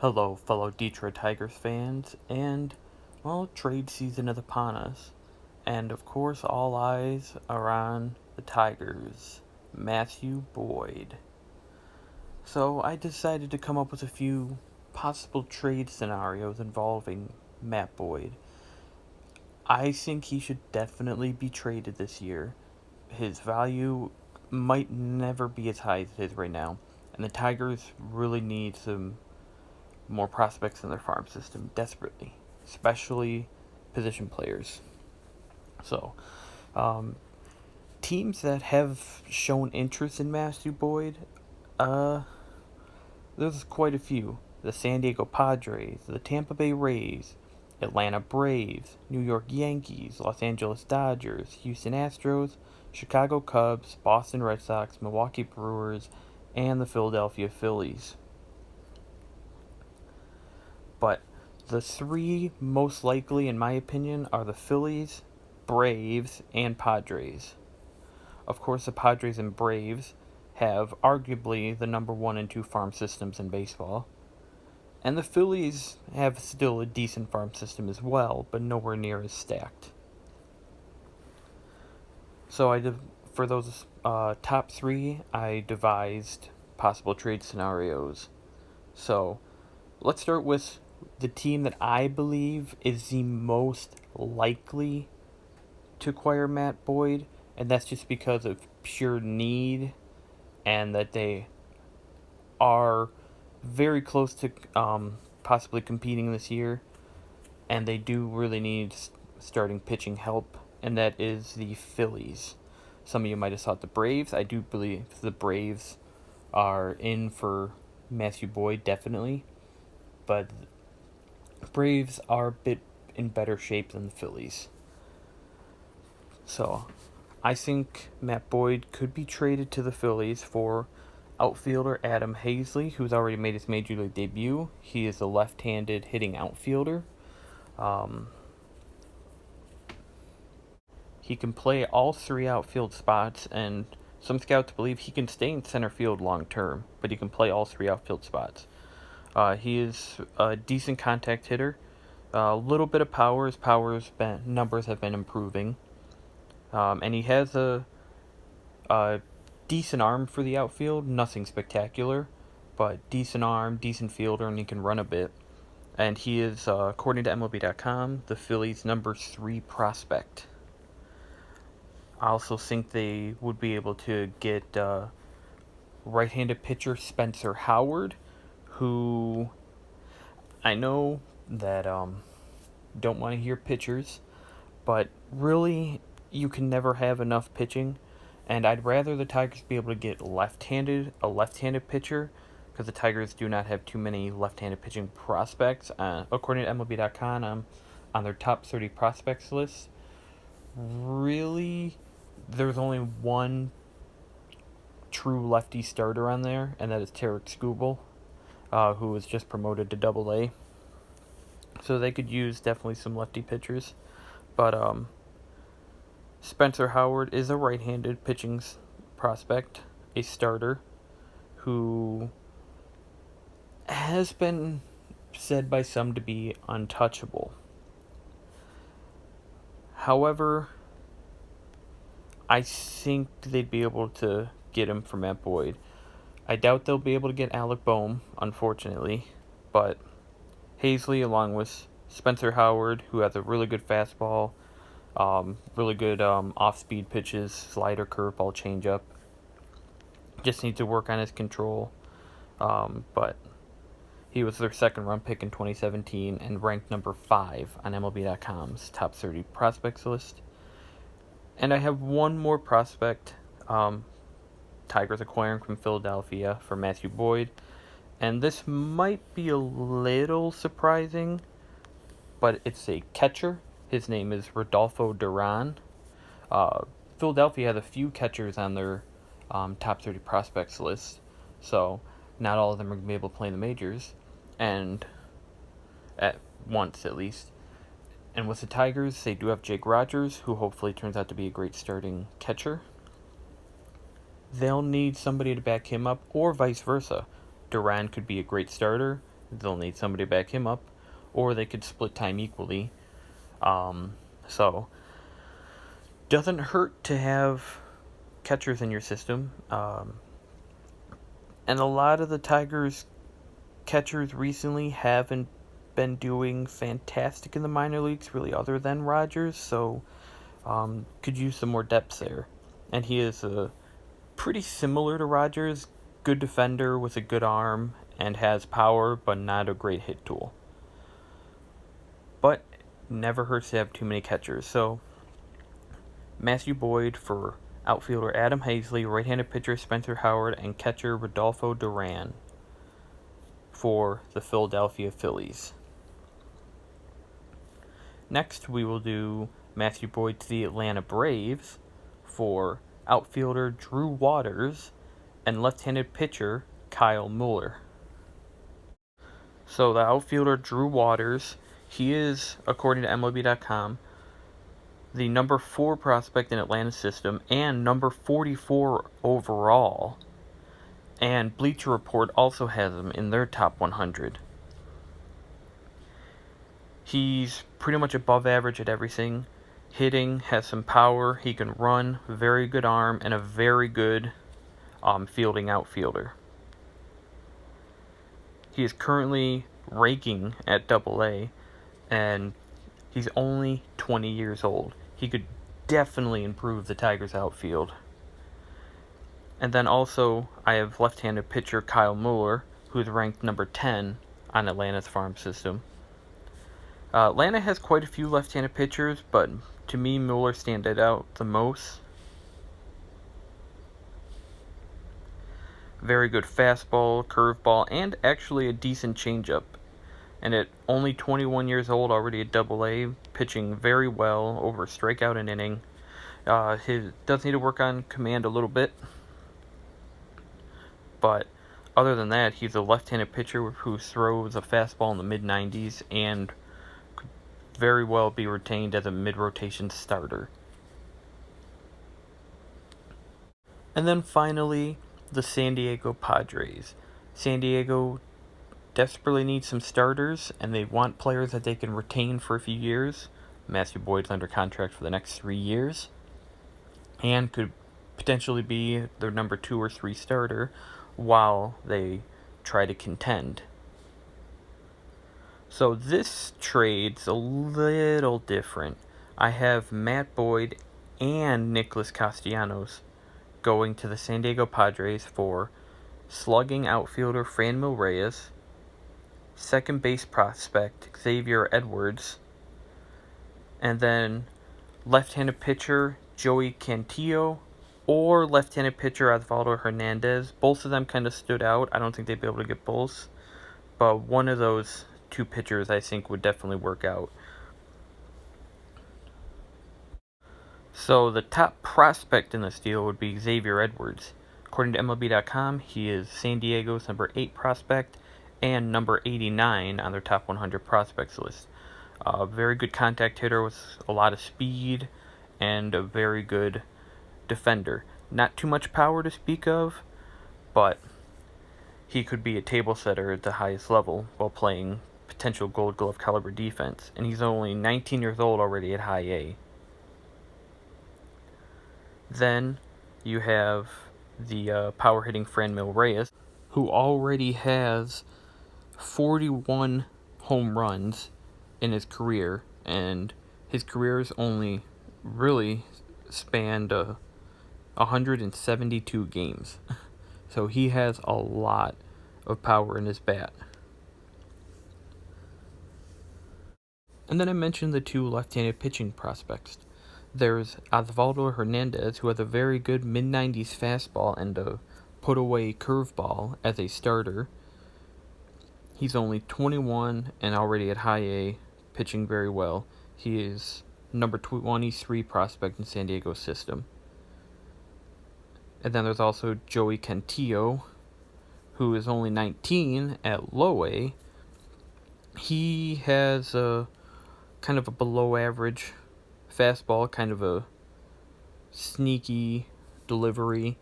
Hello, fellow Detroit Tigers fans, and, well, trade season is upon us. And of course, all eyes are on the Tigers, Matthew Boyd. So I decided to come up with a few possible trade scenarios involving Matt Boyd. I think he should definitely be traded this year. His value might never be as high as it is right now, and the Tigers really need some more prospects in their farm system desperately, especially position players. So, um, teams that have shown interest in Matthew Boyd, uh, there's quite a few. The San Diego Padres, the Tampa Bay Rays, Atlanta Braves, New York Yankees, Los Angeles Dodgers, Houston Astros, Chicago Cubs, Boston Red Sox, Milwaukee Brewers, and the Philadelphia Phillies. But the three most likely, in my opinion, are the Phillies, Braves, and Padres. Of course, the Padres and Braves have arguably the number one and two farm systems in baseball. And the Phillies have still a decent farm system as well, but nowhere near as stacked. So for those top three, I devised possible trade scenarios. So let's start with the team that I believe is the most likely to acquire Matt Boyd, and that's just because of pure need and that they are very close to possibly competing this year, and they do really need starting pitching help, and that is the Phillies. Some of you might have thought the Braves. I do believe the Braves are in for Matthew Boyd, definitely, but Braves are a bit in better shape than the Phillies. So, I think Matt Boyd could be traded to the Phillies for outfielder Adam Hazley, who's already made his major league debut. He is a left-handed hitting outfielder. Um, he can play all three outfield spots, and some scouts believe he can stay in center field long term, but he can play all three outfield spots. He is a decent contact hitter. A little bit of power. His numbers have been improving. And he has a decent arm for the outfield. Nothing spectacular, but decent arm, decent fielder, and he can run a bit. And he is, according to MLB.com, the Phillies' number 3 prospect. I also think they would be able to get right-handed pitcher Spencer Howard, who I know that don't want to hear pitchers, but really you can never have enough pitching, and I'd rather the Tigers be able to get a left-handed pitcher, because the Tigers do not have too many left-handed pitching prospects. According to MLB.com, on their top 30 prospects list, really, there's only one true lefty starter on there, and that is Tarik Skubal, who was just promoted to Double A. So they could use definitely some lefty pitchers, but Spencer Howard is a right-handed pitching prospect, a starter, who has been said by some to be untouchable. However, I think they'd be able to get him for Matt Boyd. I doubt they'll be able to get Alec Bohm, unfortunately, but Hazley, along with Spencer Howard, who has a really good fastball, really good off-speed pitches, slider, curveball, changeup. Just needs to work on his control. But he was their second-round pick in 2017 and ranked number 5 on MLB.com's top 30 prospects list. And I have one more prospect, Tigers acquiring from Philadelphia for Matthew Boyd. And this might be a little surprising, but it's a catcher. His name is Rodolfo Duran. Philadelphia has a few catchers on their top 30 prospects list, so not all of them are going to be able to play in the majors, and at once at least. And with the Tigers, they do have Jake Rogers, who hopefully turns out to be a great starting catcher. They'll need somebody to back him up, or vice versa. Duran could be a great starter. they'll need somebody to back him up, or they could split time equally. So, doesn't hurt to have catchers in your system. And a lot of the Tigers catchers recently haven't been doing fantastic in the minor leagues, really, other than Rogers. So, could use some more depth there. And he is pretty similar to Rogers, good defender with a good arm and has power, but not a great hit tool. But never hurts to have too many catchers. So, Matthew Boyd for outfielder Adam Hazley, right-handed pitcher Spencer Howard, and catcher Rodolfo Duran for the Philadelphia Phillies. Next, we will do Matthew Boyd to the Atlanta Braves for outfielder Drew Waters and left-handed pitcher Kyle Muller. So the outfielder Drew Waters, he is, according to MLB.com, the number 4 prospect in Atlanta's system and number 44 overall. And Bleacher Report also has him in their top 100. He's pretty much above average at everything. Hitting, has some power, he can run, very good arm, and a very good fielding outfielder. He is currently raking at AA, and he's only 20 years old. He could definitely improve the Tigers' outfield. And then also, I have left-handed pitcher Kyle Muller, who's ranked number 10 on Atlanta's farm system. Atlanta has quite a few left-handed pitchers, but to me, Muller stands out the most. Very good fastball, curveball, and actually a decent changeup. And at only 21 years old, already at AA, pitching very well, over a strikeout an inning. He does need to work on command a little bit. But other than that, he's a left-handed pitcher who throws a fastball in the mid-90s and could very well be retained as a mid-rotation starter. And then finally, the San Diego Padres. San Diego desperately needs some starters, and they want players that they can retain for a few years. Matthew Boyd's under contract for the next 3 years, and could potentially be their number 2 or 3 starter while they try to contend. So this trade's a little different. I have Matt Boyd and Nicholas Castellanos going to the San Diego Padres for slugging outfielder Franmil Reyes, second base prospect Xavier Edwards, and then left-handed pitcher Joey Cantillo or left-handed pitcher Osvaldo Hernandez. Both of them kind of stood out. I don't think they'd be able to get both, but one of those 2 pitchers I think would definitely work out. So the top prospect in this deal would be Xavier Edwards. According to MLB.com, he is San Diego's number 8 prospect and number 89 on their top 100 prospects list. Very good contact hitter with a lot of speed and a very good defender. Not too much power to speak of, but he could be a table setter at the highest level while playing potential Gold Glove caliber defense. And he's only 19 years old already at high A. Then you have the power-hitting Franmil Reyes, who already has 41 home runs in his career, and his career's only really spanned 172 games. So he has a lot of power in his bat. And then I mentioned the 2 left-handed pitching prospects. There's Osvaldo Hernandez, who has a very good mid-90s fastball and a put-away curveball as a starter. He's only 21 and already at high A, pitching very well. He is number 23 prospect in San Diego's system. And then there's also Joey Cantillo, who is only 19 at low A. He has a kind of a below-average fastball, kind of a sneaky delivery,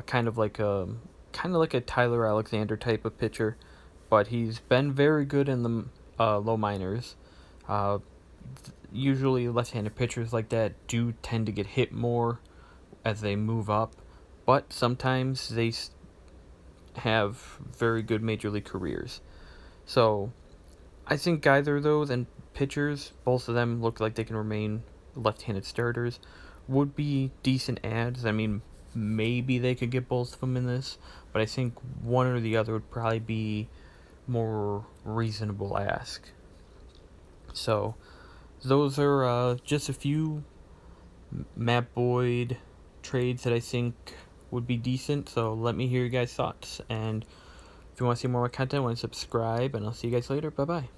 kind of like a Tyler Alexander type of pitcher, but he's been very good in the low minors. Uh, Usually, left-handed pitchers like that do tend to get hit more as they move up, but sometimes they have very good major league careers. So I think either of those and pitchers, both of them look like they can remain left-handed starters, would be decent adds. I mean, maybe they could get both of them in this, but I think one or the other would probably be more reasonable ask. So those are just a few Matt Boyd trades that I think would be decent. So let me hear your guys' thoughts. And if you want to see more of my content, I want to subscribe, and I'll see you guys later. Bye bye.